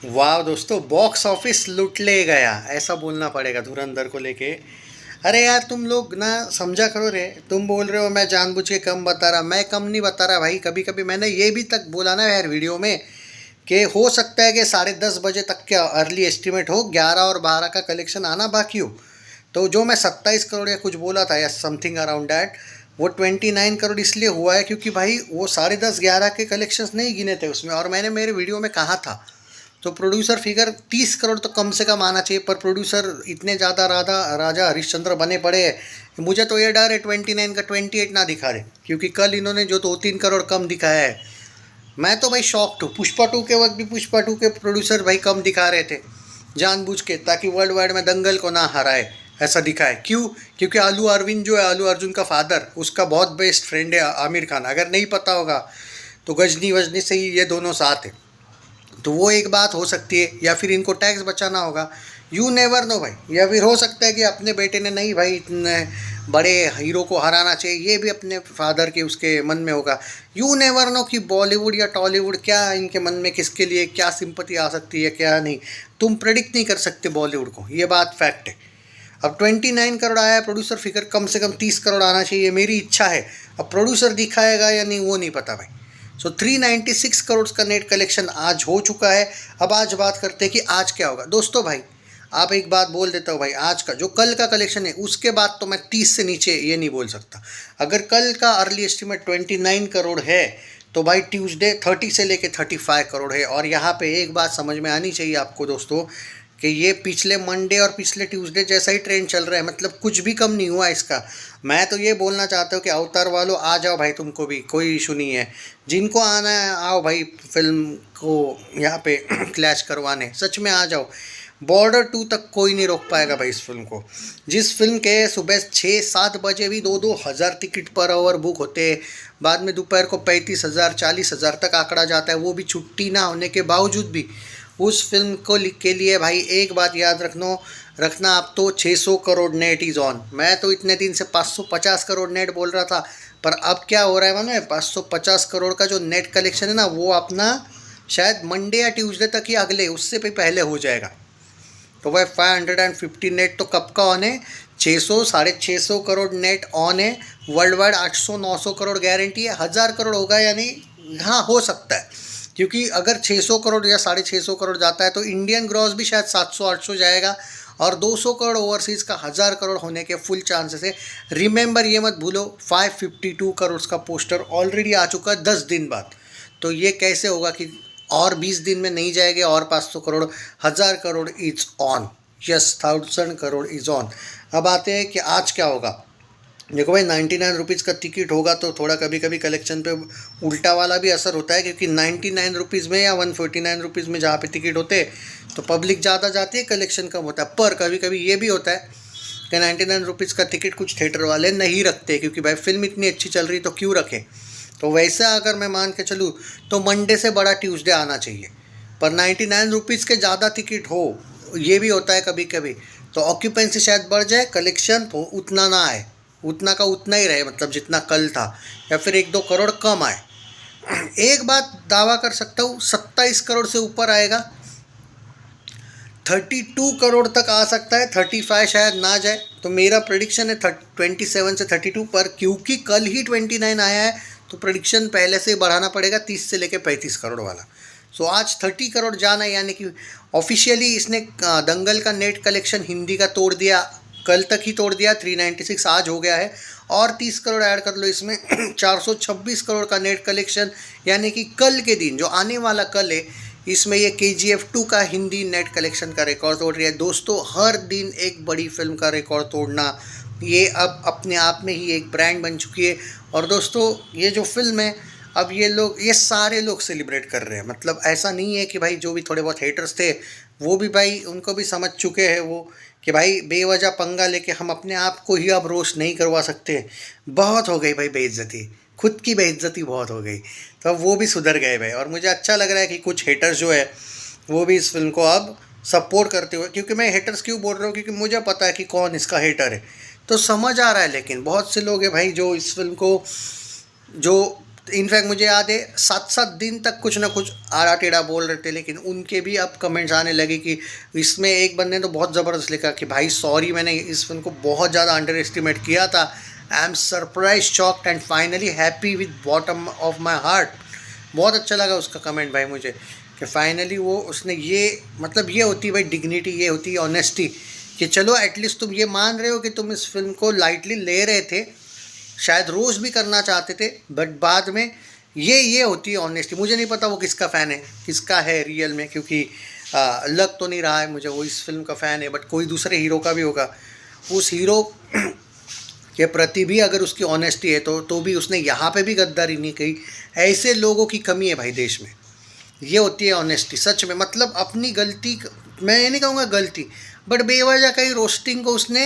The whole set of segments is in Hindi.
वाह दोस्तों, बॉक्स ऑफिस लूट ले गया, ऐसा बोलना पड़ेगा धुरंधर को लेके। अरे यार तुम लोग ना समझा करो रे। तुम बोल रहे हो मैं जानबूझ के कम बता रहा, मैं कम नहीं बता रहा भाई। कभी कभी मैंने ये भी तक बोला ना यार वीडियो में कि हो सकता है कि 10:30 बजे तक का अर्ली एस्टिमेट हो, 11 और 12 का कलेक्शन आना बाकी हो। तो जो मैं 27 करोड़ या कुछ बोला था या समथिंग अराउंड दैट, वो 29 करोड़ इसलिए हुआ है क्योंकि भाई वो 10:30 11 के कलेक्शंस नहीं गिने थे उसमें। और मैंने मेरे वीडियो में कहा था तो प्रोड्यूसर फिगर 30 करोड़ तो कम से कम आना चाहिए, पर प्रोड्यूसर इतने ज़्यादा राधा राजा हरिश्चंद्र बने पड़े हैं। मुझे तो ये डर है 29 का 28 ना दिखा रहे, क्योंकि कल इन्होंने जो 2-3 करोड़ कम दिखाया है, मैं तो भाई शॉक्ड हूँ। पुष्पा टू के वक्त भी पुष्पा टू के प्रोड्यूसर भाई कम दिखा रहे थे जानबूझ के, ताकि वर्ल्ड वाइड में दंगल को ना हराए, ऐसा दिखाए। क्यों? क्योंकि अल्लू अरविंद जो है, अल्लू अर्जुन का फादर, उसका बहुत बेस्ट फ्रेंड है आमिर खान। अगर नहीं पता होगा तो गजनी वजनी से ही ये दोनों साथ हैं। तो वो एक बात हो सकती है, या फिर इनको टैक्स बचाना होगा। यू नेवर नो भाई। या फिर हो सकता है कि अपने बेटे ने नहीं भाई इतने बड़े हीरो को हराना चाहिए, ये भी अपने फादर के उसके मन में होगा। यू नेवर नो कि बॉलीवुड या टॉलीवुड क्या इनके मन में किसके लिए क्या सिंपति आ सकती है क्या नहीं। तुम प्रेडिक्ट नहीं कर सकते बॉलीवुड को, ये बात फैक्ट है। अब 29 करोड़ आया है, प्रोड्यूसर फिगर कम से कम 30 करोड़ आना चाहिए, मेरी इच्छा है। अब प्रोड्यूसर दिखाएगा या नहीं वो नहीं पता भाई। सो 396 करोड़ का नेट कलेक्शन आज हो चुका है। अब आज बात करते हैं कि आज क्या होगा दोस्तों। भाई आप एक बात बोल देता हूँ भाई, आज का जो कल का कलेक्शन है उसके बाद तो मैं 30 से नीचे ये नहीं बोल सकता। अगर कल का अर्ली एस्टिमेट 29 करोड़ है तो भाई ट्यूसडे 30 से लेके 35 करोड़ है। और यहाँ पे एक बात समझ में आनी चाहिए आपको दोस्तों, कि ये पिछले मंडे और पिछले ट्यूसडे जैसा ही ट्रेंड चल रहा है, मतलब कुछ भी कम नहीं हुआ इसका। मैं तो ये बोलना चाहता हूँ कि अवतार वालों आ जाओ भाई, तुमको भी कोई इशू नहीं है। जिनको आना है आओ भाई फिल्म को यहाँ पे क्लैश करवाने, सच में आ जाओ। बॉर्डर 2 तक कोई नहीं रोक पाएगा भाई इस फिल्म को। जिस फिल्म के सुबह 6-7 बजे भी 2-2 हज़ार टिकट पर आवर बुक होते हैं, बाद में दोपहर को 35,000 40,000 तक आंकड़ा जाता है, वो भी छुट्टी ना होने के बावजूद भी। उस फिल्म को के लिए भाई एक बात याद रखना आप तो 600 करोड़ नेट इज़ ऑन। मैं तो इतने दिन से 550 करोड़ नेट बोल रहा था, पर अब क्या हो रहा है मानो, 550 करोड़ का जो नेट कलेक्शन है ना, वो अपना शायद मंडे या ट्यूसडे तक ही, अगले उससे भी पहले हो जाएगा। तो भाई 550 नेट तो कब का ऑन है? 600 650 करोड़ नेट ऑन है। वर्ल्ड वाइड 800-900 करोड़ गारंटी है। 1000 करोड़ होगा या नहीं? हाँ हो सकता है, क्योंकि अगर 600 करोड़ या 650 करोड़ जाता है तो इंडियन ग्रॉस भी शायद 700-800 जाएगा। और 200 करोड़ ओवरसीज़ का 1000 करोड़ होने के फुल चांसेस है। रिमेंबर ये मत भूलो, 552 करोड़ का पोस्टर ऑलरेडी आ चुका है 10 दिन बाद। तो ये कैसे होगा कि और 20 दिन में नहीं जाएंगे और 500 crore? 1000 crore is on, yes 1000 crore is on. अब आते हैं कि आज क्या होगा। देखो भाई 99 रुपीज़ का टिकट होगा तो थोड़ा कभी कभी कलेक्शन पे उल्टा वाला भी असर होता है, क्योंकि 99 रुपीज़ में या 149 रुपीज़ में जहाँ पे टिकट होते हैं तो पब्लिक ज़्यादा जाती है, कलेक्शन कम होता है। पर कभी कभी ये भी होता है कि 99 रुपीज़ का टिकट कुछ थिएटर वाले नहीं रखते, क्योंकि भाई फिल्म इतनी अच्छी चल रही तो क्यों रखें। तो वैसा अगर मैं मान के चलूँ तो मंडे से बड़ा ट्यूसडे आना चाहिए। पर 99 रुपीज़ के ज़्यादा टिकट हो, ये भी होता है कभी कभी, तो ऑक्यूपेंसी शायद बढ़ जाए, कलेक्शन तो उतना ना आए, उतना का उतना ही रहे, मतलब जितना कल था, या फिर 1-2 करोड़ कम आए। एक बात दावा कर सकता हूँ, 27 करोड़ से ऊपर आएगा। 32 करोड़ तक आ सकता है, 35 शायद ना जाए। तो मेरा प्रेडिक्शन है 27 से 32, पर क्योंकि कल ही 29 आया है तो प्रेडिक्शन पहले से ही बढ़ाना पड़ेगा 30 से लेकर 35 करोड़ वाला। सो आज 30 करोड़ जाना है, यानी कि ऑफिशियली इसने दंगल का नेट कलेक्शन हिंदी का तोड़ दिया, कल तक ही तोड़ दिया। 396 आज हो गया है, और 30 करोड़ ऐड कर लो इसमें 426 करोड़ का नेट कलेक्शन, यानी कि कल के दिन जो आने वाला कल है, इसमें ये KGF 2 का हिंदी नेट कलेक्शन का रिकॉर्ड तोड़ रही है। दोस्तों हर दिन एक बड़ी फिल्म का रिकॉर्ड तोड़ना, ये अब अपने आप में ही एक ब्रांड बन चुकी है। और दोस्तों ये जो फिल्म है, अब ये सारे लोग सेलिब्रेट कर रहे हैं। मतलब ऐसा नहीं है कि भाई जो भी थोड़े बहुत हेटर्स थे वो भी भाई उनको भी समझ चुके हैं वो, कि भाई बेवजह पंगा लेके हम अपने आप को ही अब रोस्ट नहीं करवा सकते। बहुत हो गई भाई बेइज्जती, खुद की बेइज्जती बहुत हो गई। तो अब वो भी सुधर गए भाई, और मुझे अच्छा लग रहा है कि कुछ हेटर्स जो है वो भी इस फिल्म को अब सपोर्ट करते हुए, क्योंकि मैं हेटर्स क्यों बोल रहा हूँ, क्योंकि मुझे पता है कि कौन इसका हेटर है, तो समझ आ रहा है। लेकिन बहुत से लोग हैं भाई जो इस फिल्म को जो इनफैक्ट मुझे याद है 7-7 दिन तक कुछ ना कुछ आड़ा टेढ़ा बोल रहे थे, लेकिन उनके भी अब कमेंट्स आने लगे कि इसमें एक बंदे ने तो बहुत ज़बरदस्त लिखा कि भाई सॉरी, मैंने इस फिल्म को बहुत ज़्यादा अंडर एस्टिमेट किया था। I am surprise, shocked and finally happy with bottom of my heart. बहुत अच्छा लगा उसका कमेंट भाई मुझे, कि फाइनली वो उसने ये, मतलब ये होती है भाई डिग्निटी, ये होती है ऑनेस्टी, कि चलो एटलीस्ट तुम ये मान रहे हो कि तुम इस फिल्म को लाइटली ले रहे थे, शायद रोज़ भी करना चाहते थे, बट बाद में ये होती है ऑनेस्टी। मुझे नहीं पता वो किसका फ़ैन है, किसका है रियल में, क्योंकि लग तो नहीं रहा है मुझे वो इस फिल्म का फ़ैन है, बट कोई दूसरे हीरो का भी होगा। उस हीरो के प्रति भी अगर उसकी ऑनेस्टी है तो भी उसने यहाँ पे भी गद्दारी नहीं की। ऐसे लोगों की कमी है भाई देश में। ये होती है ऑनेस्टी सच में, मतलब अपनी गलती, मैं ये नहीं कहूँगा गलती, बट बेवजह कहीं रोस्टिंग को उसने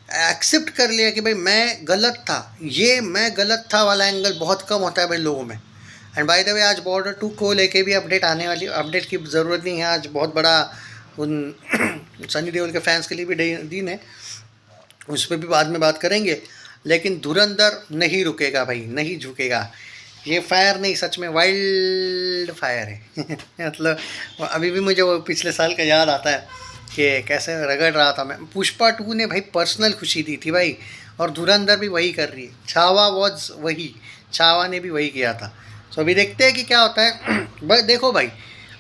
एक्सेप्ट कर लिया कि भाई मैं गलत था, ये मैं गलत था वाला एंगल बहुत कम होता है भाई लोगों में। एंड बाय द वे आज बॉर्डर 2 को लेके भी अपडेट आने वाली, अपडेट की ज़रूरत नहीं है, आज बहुत बड़ा उन सनी देओल के फैंस के लिए भी दिन है, उस पर भी बाद में बात करेंगे। लेकिन धुरंधर नहीं रुकेगा भाई, नहीं झुकेगा। ये फायर नहीं, सच में वाइल्ड फायर है मतलब अभी भी मुझे वो पिछले साल का याद आता है कि कैसे रगड़ रहा था मैं। पुष्पा 2 ने भाई पर्सनल खुशी दी थी भाई, और धुरंधर भी वही कर रही है। छावा वॉज वही, छावा ने भी वही किया था। सो अभी देखते हैं कि क्या होता है भाई। देखो भाई,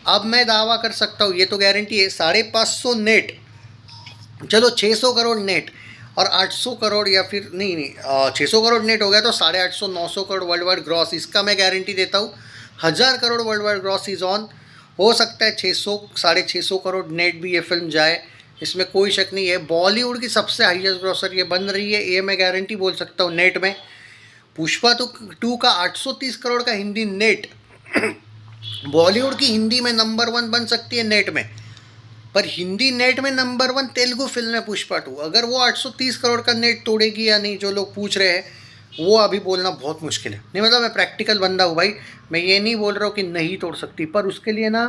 अब मैं दावा कर सकता हूँ, ये तो गारंटी है, 550 नेट, चलो 600 करोड़ नेट और 800 करोड़, या फिर नहीं 600 करोड़ नेट हो गया तो 850 900 करोड़ वर्ल्ड वाइड ग्रॉस, इसका मैं गारंटी देता हूँ। 1000 crore world wide gross is on. हो सकता है 600 650 करोड़ नेट भी ये फिल्म जाए, इसमें कोई शक नहीं है। बॉलीवुड की सबसे हाईएस्ट ग्रॉसर ये बन रही है, ये मैं गारंटी बोल सकता हूँ नेट में। पुष्पा 2 का 830 करोड़ का हिंदी नेट बॉलीवुड की हिंदी में नंबर 1 बन सकती है नेट में, पर हिंदी नेट में नंबर 1 तेलुगु फिल्म है पुष्पा 2। अगर वो 830 करोड़ का नेट तोड़ेगी या नहीं, जो लोग पूछ रहे हैं, वो अभी बोलना बहुत मुश्किल है। नहीं मतलब मैं प्रैक्टिकल बंदा हूँ भाई, मैं ये नहीं बोल रहा हूँ कि नहीं तोड़ सकती, पर उसके लिए ना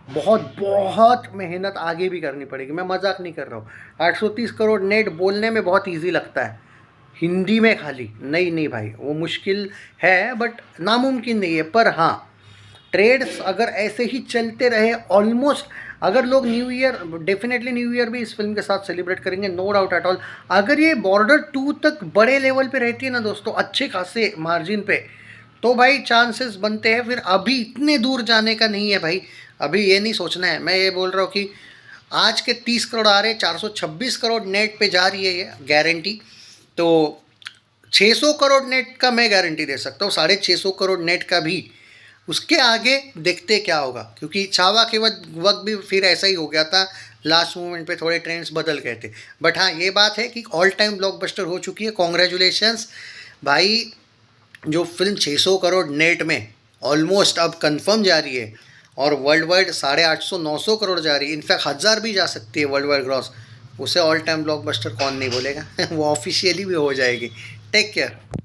बहुत बहुत मेहनत आगे भी करनी पड़ेगी। मैं मजाक नहीं कर रहा हूँ। 830 करोड़ नेट बोलने में बहुत ईजी लगता है, हिंदी में खाली नहीं भाई, वो मुश्किल है, बट नामुमकिन नहीं है। पर हाँ, ट्रेड्स अगर ऐसे ही चलते रहे, ऑलमोस्ट अगर लोग new year, definitely new year भी इस फिल्म के साथ सेलिब्रेट करेंगे, नो डाउट एट ऑल। अगर ये बॉर्डर 2 तक बड़े लेवल पे रहती है ना दोस्तों, अच्छे खासे मार्जिन पे, तो भाई चांसेस बनते हैं। फिर अभी इतने दूर जाने का नहीं है भाई, अभी ये नहीं सोचना है। मैं ये बोल रहा हूँ कि आज के 30 करोड़ आ रहे, 426 करोड़ नेट पे जा रही है ये गारंटी, तो 600 करोड़ नेट का मैं गारंटी दे सकता हूँ, 650 करोड़ नेट का भी। उसके आगे देखते क्या होगा, क्योंकि छावा के वक्त भी फिर ऐसा ही हो गया था, लास्ट मोमेंट पे थोड़े ट्रेंड्स बदल गए थे। बट हाँ, ये बात है कि ऑल टाइम ब्लॉकबस्टर हो चुकी है। कॉन्ग्रेचुलेशंस भाई, जो फिल्म 600 करोड़ नेट में ऑलमोस्ट अब कंफर्म जा रही है, और वर्ल्ड वाइड 850 900 करोड़ जा रही है, इनफैक्ट 1000 भी जा सकती है वर्ल्ड वाइड ग्रॉस, उसे ऑल टाइम ब्लॉकबस्टर कौन नहीं बोलेगा वो ऑफिशियली भी हो जाएगी। Take care.